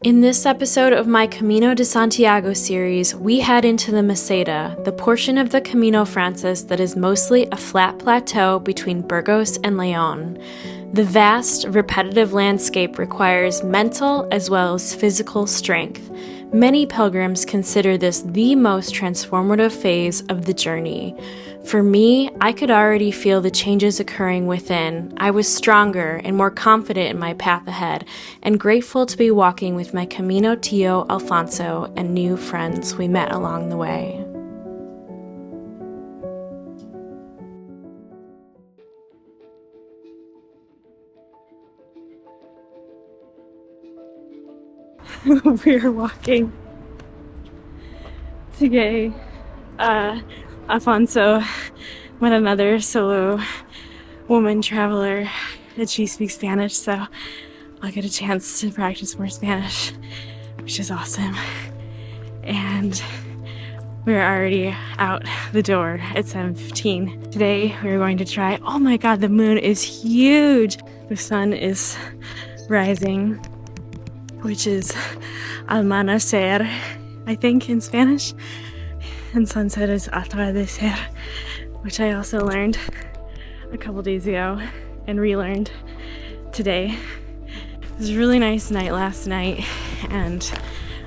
In this episode of my Camino de Santiago series, we head into the Meseta, the portion of the Camino Frances that is mostly a flat plateau between Burgos and León. The vast, repetitive landscape requires mental as well as physical strength. Many pilgrims consider this the most transformative phase of the journey. For me, I could already feel the changes occurring within. I was stronger and more confident in my path ahead, and grateful to be walking with my Camino Tío Alfonso and new friends we met along the way. We're walking today. Alfonso met another solo woman traveler that she speaks Spanish, so I'll get a chance to practice more Spanish, which is awesome. And we're already out the door at 7:15. Today we're going to try, oh my god, the moon is huge! The sun is rising, which is amanecer, I think, in Spanish. And sunset is atardecer, which I also learned a couple days ago and relearned today. It was a really nice night last night, and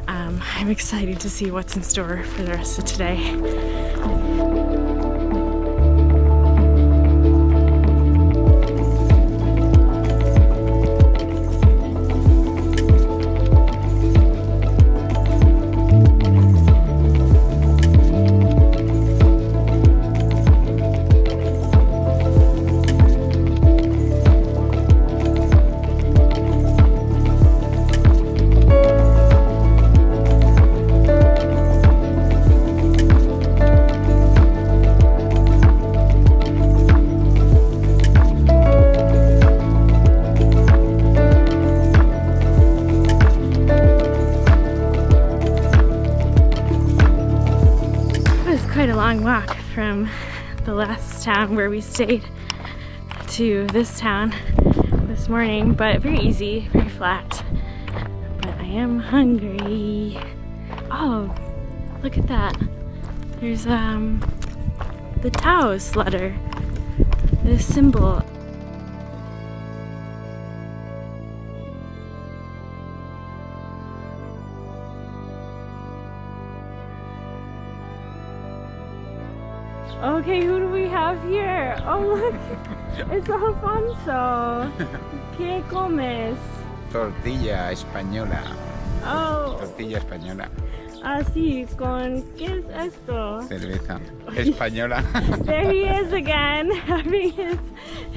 I'm excited to see what's in store for the rest of today. Walk from the last town where we stayed to this town this morning, but very easy, very flat. But I am hungry. Oh, look at that. There's the Taos letter, this symbol. Okay, who do we have here? Oh look, it's Alfonso. ¿Qué comes? Tortilla española. Oh. Tortilla española. Así, con ¿qué es esto? Cerveza española. There he is again, having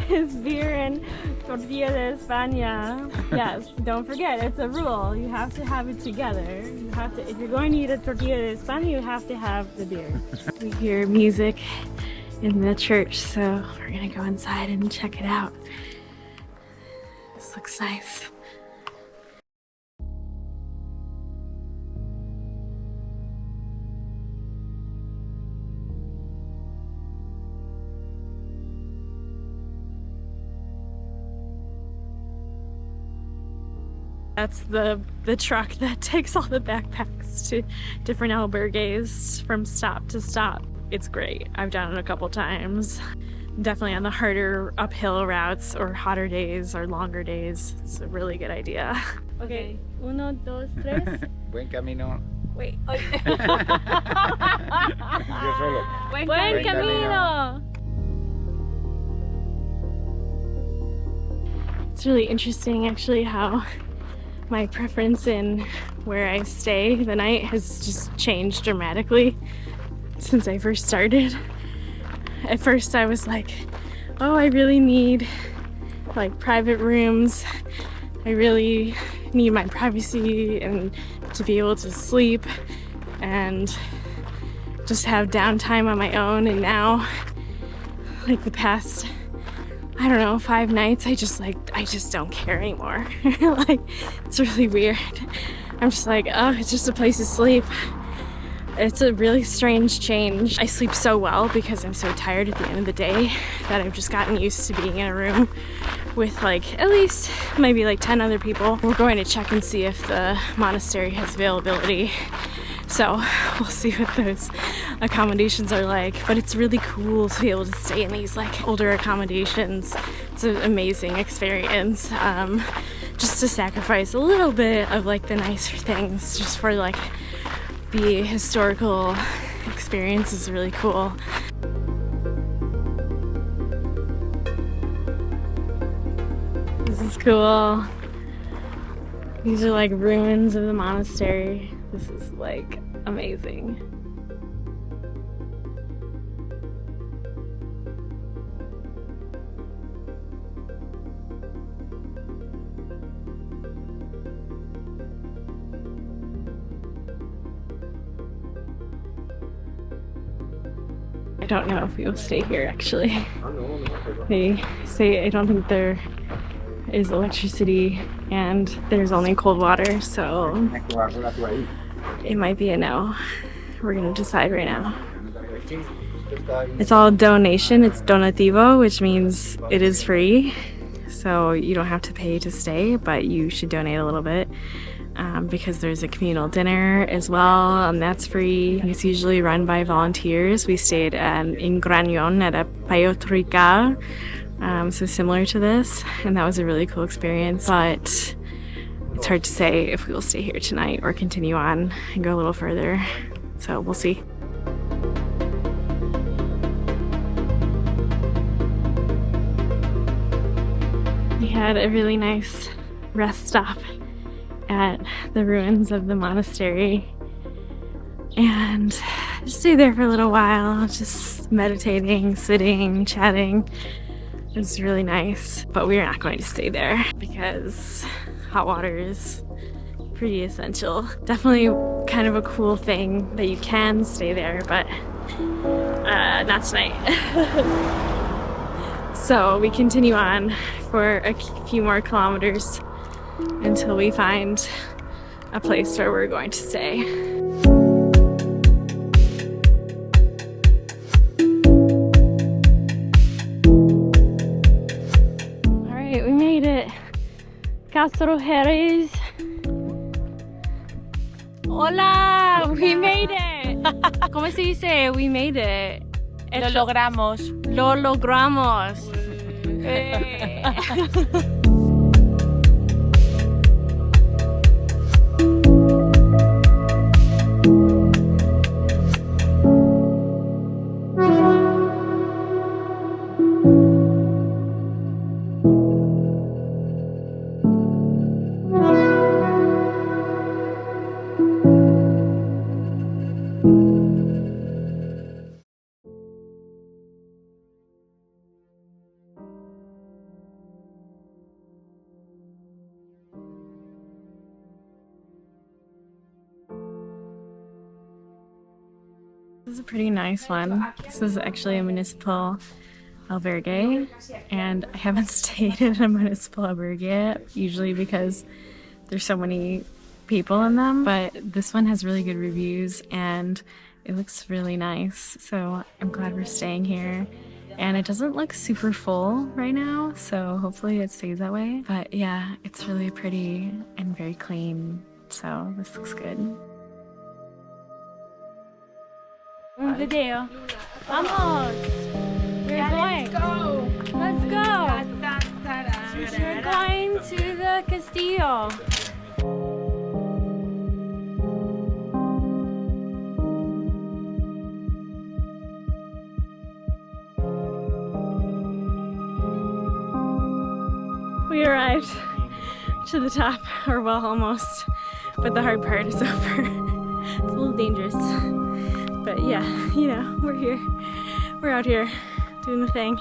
his beer and tortilla de España. Yes, don't forget, it's a rule. You have to have it together. You have to, if you're going to eat a tortilla de España, you have to have the beer. We hear music in the church, so we're gonna go inside and check it out. This looks nice. That's the truck that takes all the backpacks to different albergues from stop to stop. It's great. I've done it a couple times. Definitely on the harder uphill routes or hotter days or longer days. It's a really good idea. Okay, 1, 2, 3. Buen camino. Wait. Yo solo. Buen camino! It's really interesting actually how my preference in where I stay the night has just changed dramatically since I first started. At first I was like, oh, I really need like private rooms. I really need my privacy and to be able to sleep and just have downtime on my own. And now, like the past, I don't know, 5 nights, I just don't care anymore. Like, it's really weird. I'm just like, oh, it's just a place to sleep. It's a really strange change. I sleep so well because I'm so tired at the end of the day that I've just gotten used to being in a room with like at least maybe like 10 other people. We're going to check and see if the monastery has availability. So we'll see what those accommodations are like, but it's really cool to be able to stay in these like older accommodations. It's an amazing experience. Just to sacrifice a little bit of like the nicer things just for like the historical experience is really cool. This is cool. These are like ruins of the monastery. This is like amazing. I don't know if we will stay here actually. They say I don't think there is electricity and there's only cold water, so it might be a no. We're gonna decide right now. It's all donation, it's donativo, which means it is free. So you don't have to pay to stay, but you should donate a little bit. Because there's a communal dinner as well, and that's free. It's usually run by volunteers. We stayed in Grañón at a payotrica, so similar to this, and that was a really cool experience, but it's hard to say if we will stay here tonight or continue on and go a little further, so we'll see. We had a really nice rest stop at the ruins of the monastery and just stay there for a little while, just meditating, sitting, chatting. It was really nice, but we're not going to stay there because hot water is pretty essential. Definitely kind of a cool thing that you can stay there, but not tonight. So we continue on for a few more kilometers until we find a place where we're going to stay. Alright, we made it. Castrojeriz. Hola, we made it. ¿Cómo se dice? We made it. Lo logramos. Lo logramos. This is a pretty nice one. This is actually a municipal albergue, and I haven't stayed in a municipal albergue yet, usually because there's so many people in them, but this one has really good reviews and it looks really nice, so I'm glad we're staying here. And it doesn't look super full right now, so hopefully it stays that way. But yeah, it's really pretty and very clean, so this looks good. Un video. Vamos! We're going! Let's go! We're going to the Castillo! We arrived to the top, or well, almost, but the hard part is over. It's a little dangerous, but yeah, you know, we're here. We're out here doing the thing.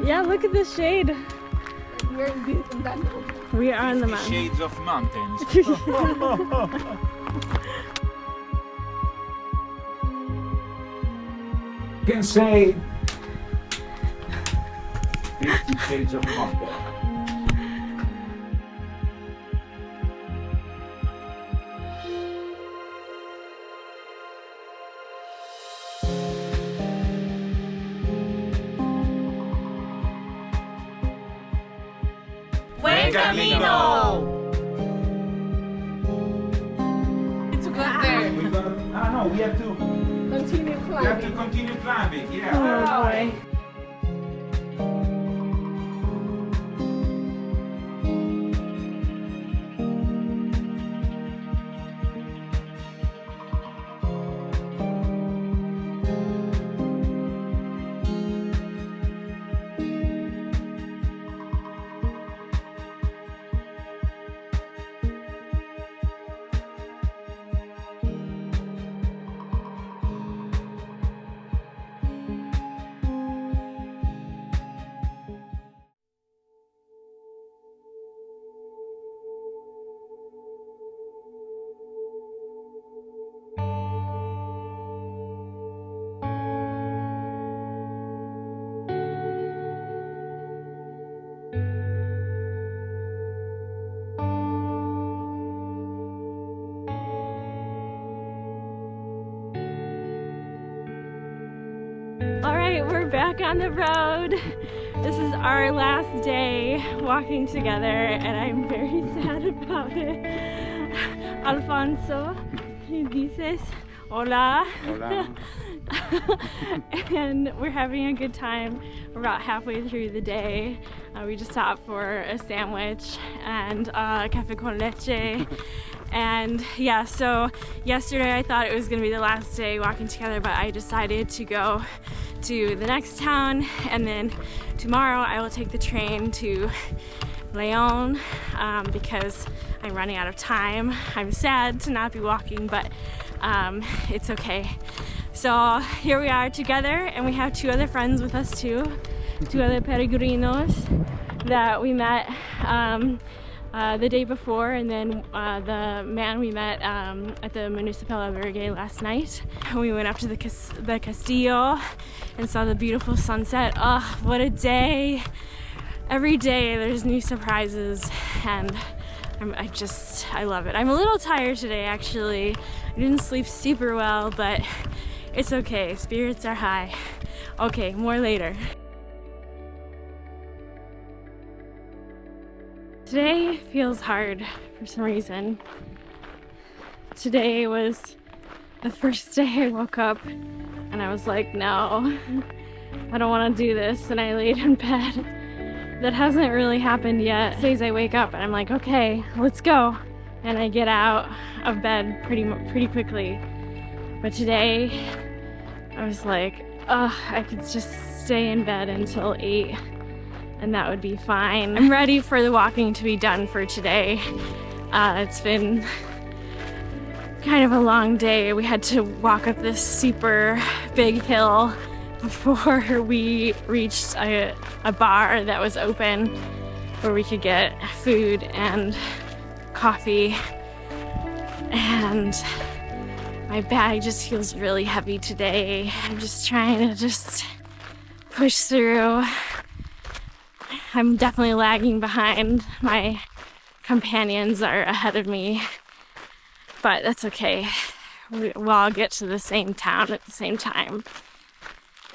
Yeah, look at the shade. We are on the mountain. Shades of mountains. You can say 50 Shades of Mountain. Camino! To go there. We got, no, we have to Continue climbing. continue climbing. Yeah. Oh boy. All right, we're back on the road. This is our last day walking together, and I'm very sad about it. Alfonso, he dices hola. Hola. And we're having a good time. We're about halfway through the day. We just stopped for a sandwich and café con leche. And yeah, so yesterday I thought it was gonna be the last day walking together, but I decided to go to the next town, and then tomorrow I will take the train to León because I'm running out of time. I'm sad to not be walking, but it's okay. So here we are together, and we have two other friends with us too, two other peregrinos that we met the day before, and then the man we met at the Municipal Albergue last night. We went up to the Castillo and saw the beautiful sunset. Oh, what a day! Every day there's new surprises, and I love it. I'm a little tired today, actually. I didn't sleep super well, but it's okay. Spirits are high. Okay, more later. Today feels hard for some reason. Today was the first day I woke up and I was like, no, I don't want to do this, and I laid in bed. That hasn't really happened yet. Some days I wake up and I'm like, okay, let's go. And I get out of bed pretty quickly. But today I was like, ugh, I could just stay in bed until 8. And that would be fine. I'm ready for the walking to be done for today. It's been kind of a long day. We had to walk up this super big hill before we reached a bar that was open where we could get food and coffee. And my bag just feels really heavy today. I'm just trying to push through. I'm definitely lagging behind. My companions are ahead of me, but that's okay. We'll all get to the same town at the same time.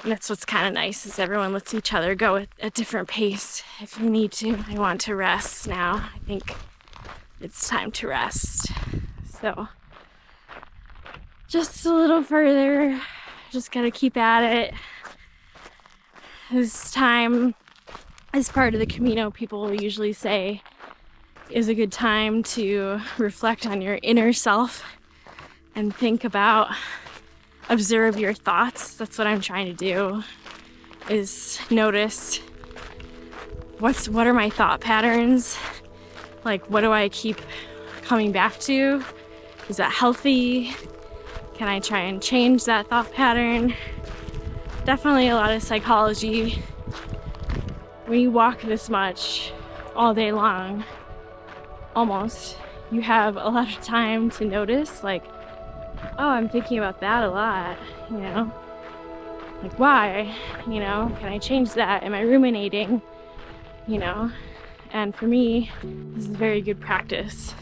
And that's what's kind of nice, is everyone lets each other go at a different pace if you need to. I want to rest now. I think it's time to rest. So just a little further, just gotta keep at it. This time, as part of the Camino, people usually say is a good time to reflect on your inner self and think about, observe your thoughts. That's what I'm trying to do, is notice what are my thought patterns? Like, what do I keep coming back to? Is that healthy? Can I try and change that thought pattern? Definitely a lot of psychology. When you walk this much all day long, almost, you have a lot of time to notice, like, oh, I'm thinking about that a lot, you know? Like, why? You know, can I change that? Am I ruminating? You know? And for me, this is very good practice.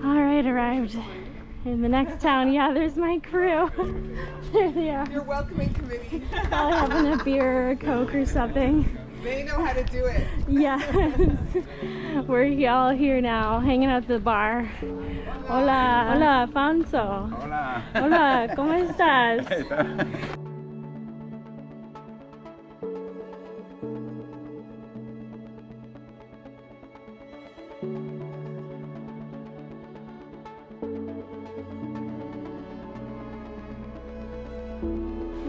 All right, arrived in the next town. Yeah, there's my crew. There they are. Your welcoming committee. Probably having a beer or a Coke or something. They know how to do it. Yes. We're all here now, hanging out at the bar. Hola, hola, Alfonso. Hola. Hola, ¿cómo estás?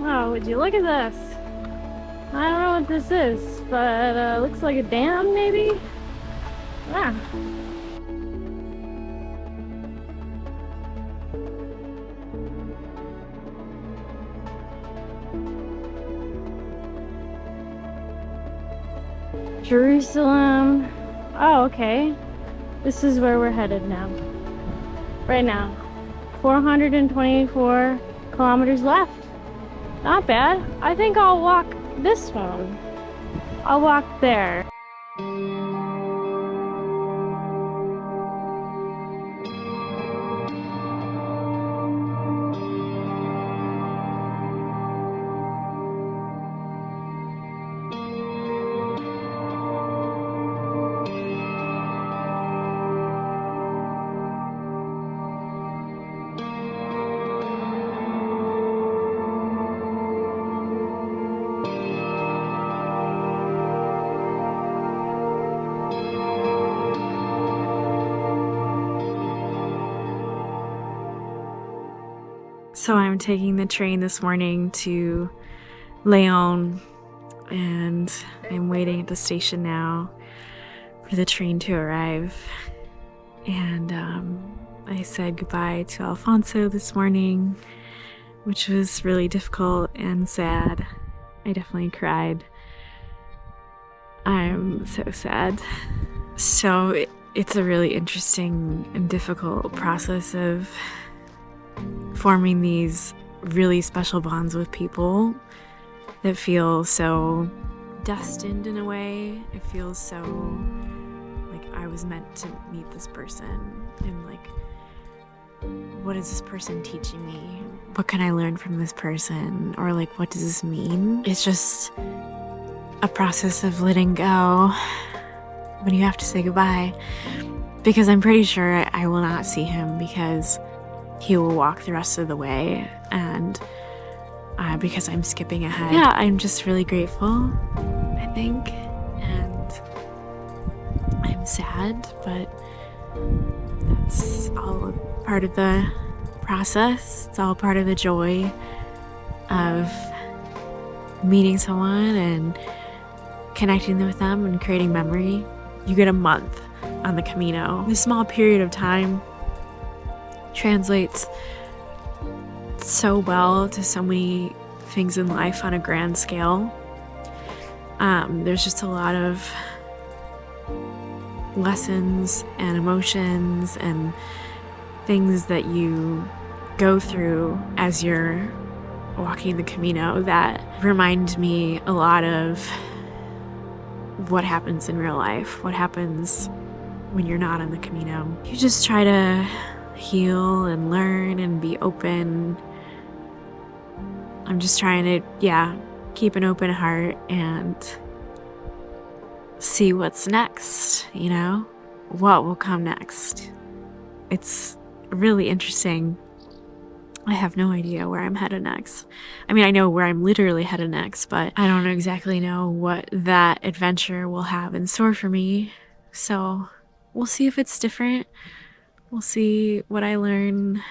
Wow, would you look at this? I don't know what this is, but looks like a dam, maybe? Yeah. Jerusalem. Oh, okay. This is where we're headed now. Right now. 424 kilometers left. Not bad. I think I'll walk this one. I'll walk there. So I'm taking the train this morning to León, and I'm waiting at the station now for the train to arrive. And I said goodbye to Alfonso this morning, which was really difficult and sad. I definitely cried. I'm so sad. So it's a really interesting and difficult process of forming these really special bonds with people that feel so destined in a way. It feels so like I was meant to meet this person, and like, what is this person teaching me? What can I learn from this person? Or like, what does this mean? It's just a process of letting go when you have to say goodbye, because I'm pretty sure I will not see him, because he will walk the rest of the way, and because I'm skipping ahead. Yeah, I'm just really grateful, I think, and I'm sad, but that's all part of the process. It's all part of the joy of meeting someone and connecting with them and creating memory. You get a month on the Camino. This small period of time translates so well to so many things in life on a grand scale. There's just a lot of lessons and emotions and things that you go through as you're walking the Camino that remind me a lot of what happens in real life, what happens when you're not on the Camino. You just try to heal and learn and be open. I'm just trying to, keep an open heart and see what's next, you know? What will come next? It's really interesting. I have no idea where I'm headed next. I mean, I know where I'm literally headed next, but I don't exactly know what that adventure will have in store for me. So we'll see if it's different. We'll see what I learn,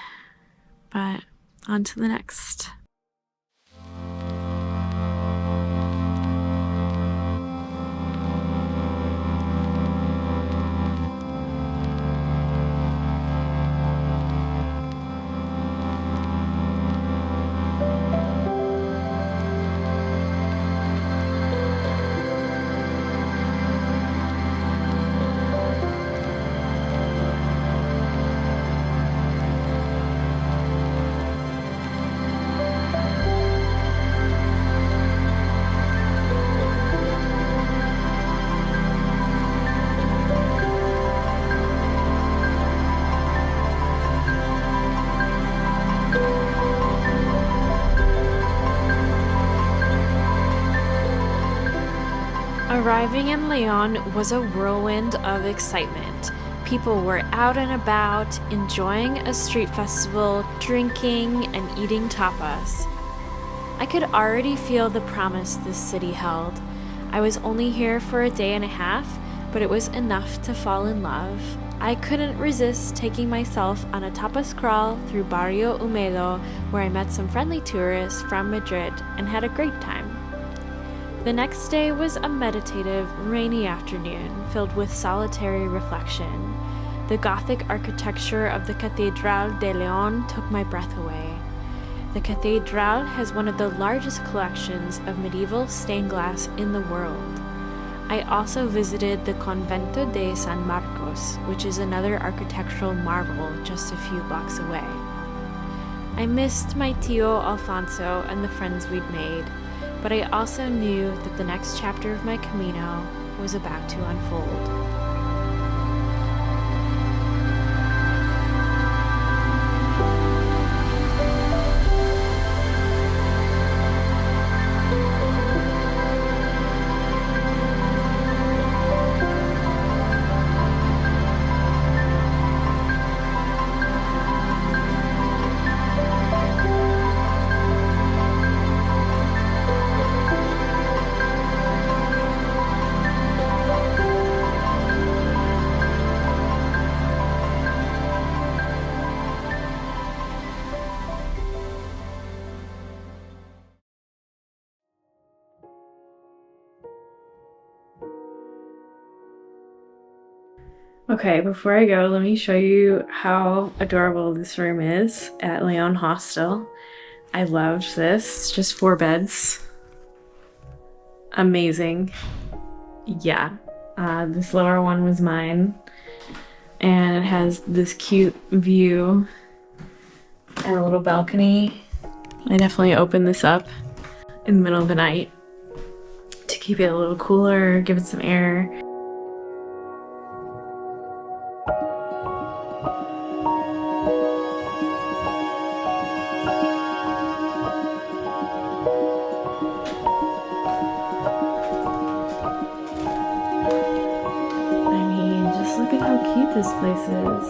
but on to the next. Arriving in León was a whirlwind of excitement. People were out and about, enjoying a street festival, drinking and eating tapas. I could already feel the promise this city held. I was only here for a day and a half, but it was enough to fall in love. I couldn't resist taking myself on a tapas crawl through Barrio Húmedo, where I met some friendly tourists from Madrid and had a great time. The next day was a meditative, rainy afternoon filled with solitary reflection. The Gothic architecture of the Catedral de León took my breath away. The cathedral has one of the largest collections of medieval stained glass in the world. I also visited the Convento de San Marcos, which is another architectural marvel just a few blocks away. I missed my tío Alfonso and the friends we'd made, but I also knew that the next chapter of my Camino was about to unfold. Okay, before I go, let me show you how adorable this room is at LeonHostel. I loved this. Just 4 beds. Amazing. Yeah. This lower one was mine. And it has this cute view and a little balcony. I definitely opened this up in the middle of the night to keep it a little cooler, give it some air. Look at how cute this place is.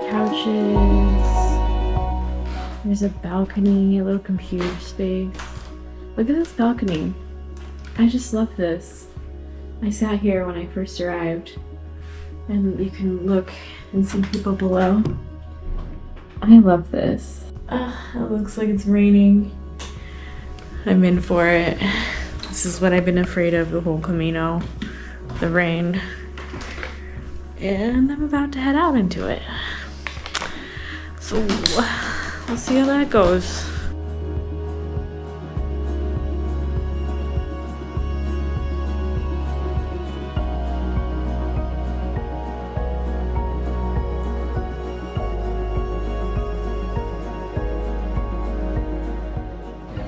Couches. There's a balcony, a little computer space. Look at this balcony. I just love this. I sat here when I first arrived, and you can look and see people below. I love this. It looks like it's raining. I'm in for it. This is what I've been afraid of the whole Camino, the rain. And I'm about to head out into it. So we'll see how that goes.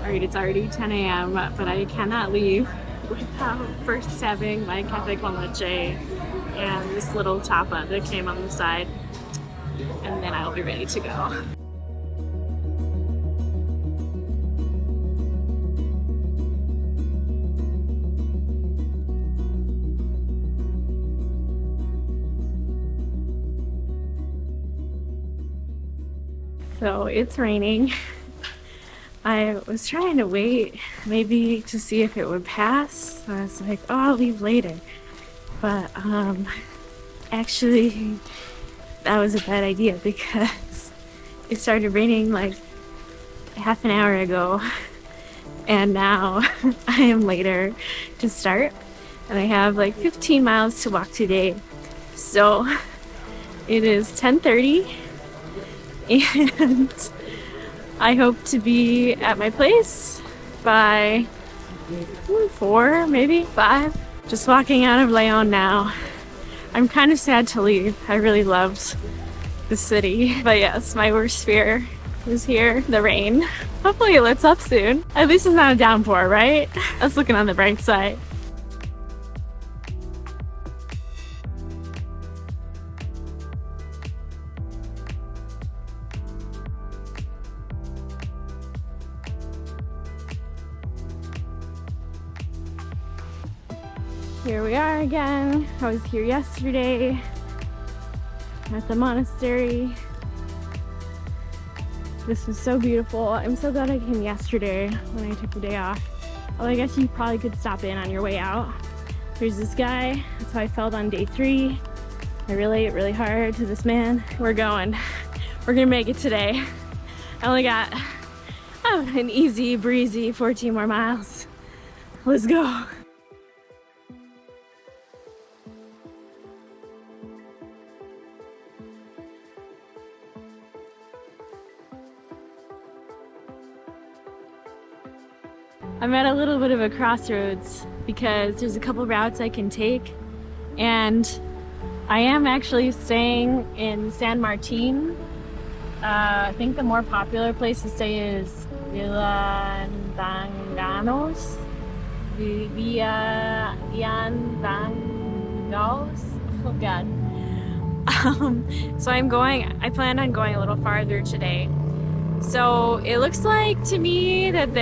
Alright, it's already 10 a.m., but I cannot leave without first having my Café con Leche and this little tapa that came on the side, and then I'll be ready to go. So it's raining. I was trying to wait maybe to see if it would pass. I was like, oh, I'll leave later. But actually that was a bad idea because it started raining like half an hour ago, and now I am later to start, and I have like 15 miles to walk today. So it is 10:30 and I hope to be at my place by 4, maybe 5. Just walking out of León now. I'm kind of sad to leave. I really loved the city. But yes, my worst fear is here, the rain. Hopefully it lets up soon. At least it's not a downpour, right? That's looking on the bright side. here we are again. I was here yesterday at the monastery. This was so beautiful. I'm so glad I came yesterday when I took the day off. Although I guess you probably could stop in on your way out. There's this guy. That's how I felt on day 3. I relate really hard to this man. We're going. We're gonna make it today. I only got an easy breezy 14 more miles. Let's go. I'm at a little bit of a crossroads because there's a couple routes I can take, and I am actually staying in San Martin. I think the more popular place to stay is Villandanganos. Oh God. So I plan on going a little farther today. So it looks like to me that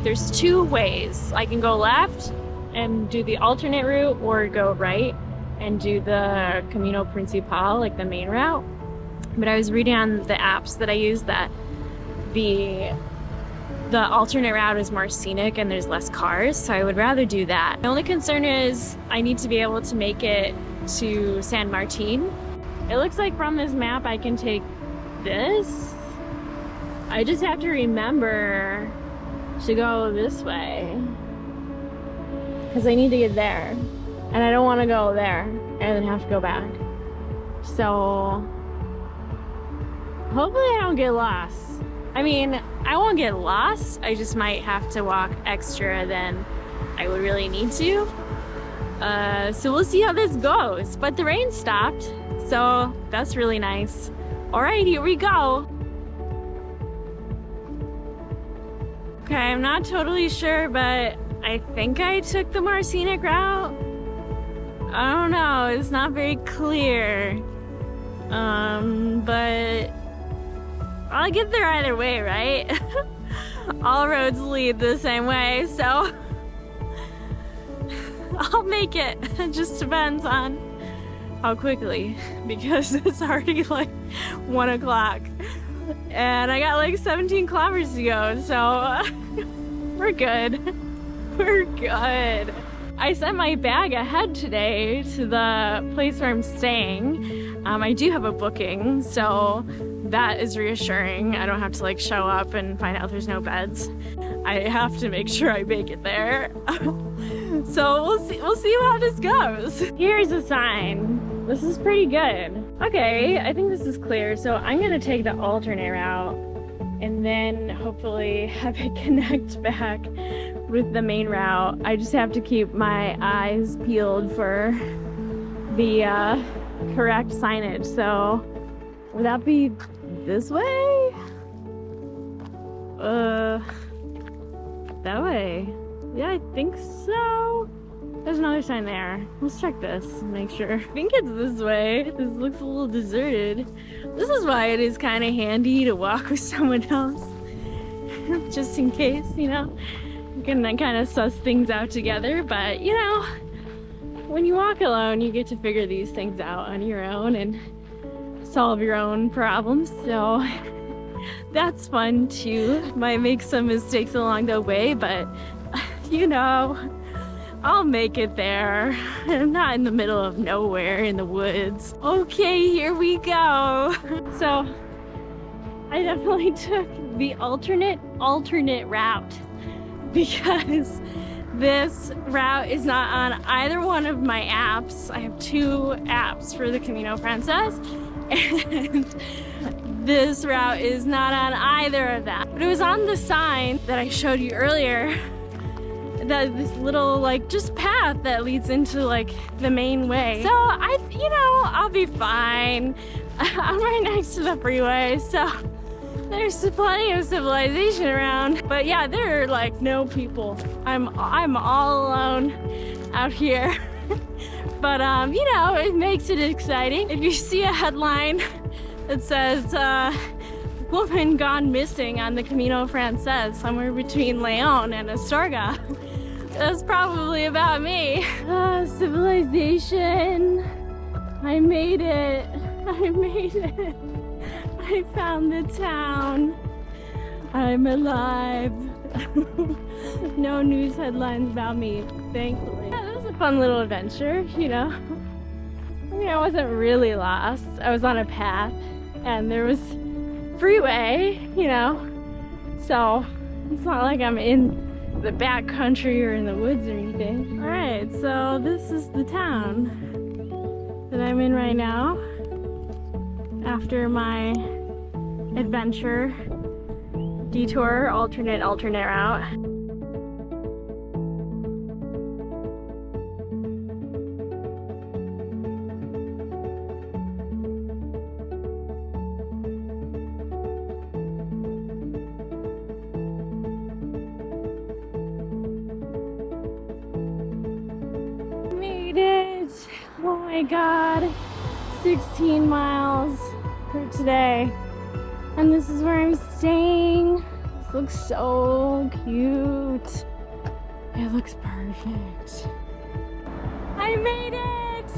there's 2 ways. I can go left and do the alternate route, or go right and do the Camino Principal, like the main route. But I was reading on the apps that I use that the alternate route is more scenic and there's less cars, so I would rather do that. My only concern is I need to be able to make it to San Martin. It looks like from this map I can take this. I just have to remember to go this way because I need to get there, and I don't want to go there and then have to go back. So hopefully I don't get lost. I mean, I won't get lost. I just might have to walk extra than I would really need to. So we'll see how this goes. But the rain stopped, so that's really nice. All right, here we go. Okay, I'm not totally sure, but I think I took the more scenic route. I don't know, it's not very clear. But I'll get there either way, right? All roads lead the same way, so I'll make it. It just depends on how quickly, because it's already like 1 o'clock and I got like 17 kilometers to go, so we're good. We're good. I sent my bag ahead today to the place where I'm staying. I do have a booking, so that is reassuring. I don't have to like show up and find out there's no beds. I have to make sure I make it there. So we'll see how this goes. Here's a sign. This is pretty good. Okay, I think this is clear. So I'm gonna take the alternate route and then hopefully have it connect back with the main route. I just have to keep my eyes peeled for the correct signage. So would that be this way? That way. Yeah, I think so. There's another sign there. Let's check this and make sure. I think it's this way. This looks a little deserted. This is why it is kind of handy to walk with someone else. Just in case, you know. You can kind of suss things out together, but you know, when you walk alone, you get to figure these things out on your own and solve your own problems. So that's fun too. Might make some mistakes along the way, but you know, I'll make it there. I'm not in the middle of nowhere in the woods. Okay, here we go. So I definitely took the alternate route because this route is not on either one of my apps. I have 2 apps for the Camino Frances, and this route is not on either of them. But it was on the sign that I showed you earlier, that this little like just path that leads into like the main way. So I'll be fine. I'm right next to the freeway, so there's plenty of civilization around. But yeah, there are like no people. I'm all alone out here. But you know, it makes it exciting. If you see a headline that says woman gone missing on the Camino Frances somewhere between León and Astorga, That's probably about me. Civilization. I made it. I made it. I found the town. I'm alive. No news headlines about me, thankfully. Yeah, that was a fun little adventure, you know. I mean, I wasn't really lost. I was on a path and there was freeway, you know. So it's not like I'm in the back country or in the woods or anything. All right, so this is the town that I'm in right now after my adventure detour, alternate route. Made it! Oh my god, 16 miles for today. And this is where I'm staying. This looks so cute. It looks perfect. I made it!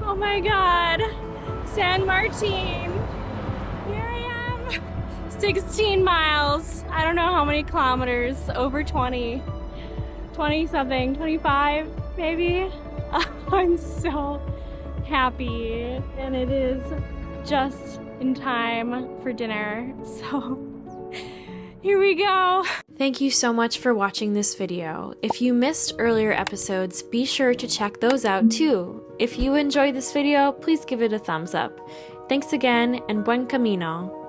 Oh my god. San Martin. Here I am. 16 miles. I don't know how many kilometers. Over 20. 20 something. 25 maybe. I'm so happy. And it is just in time for dinner, so here we go. Thank you so much for watching this video. If you missed earlier episodes, be sure to check those out too. If you enjoyed this video, please give it a thumbs up. Thanks again, and buen camino.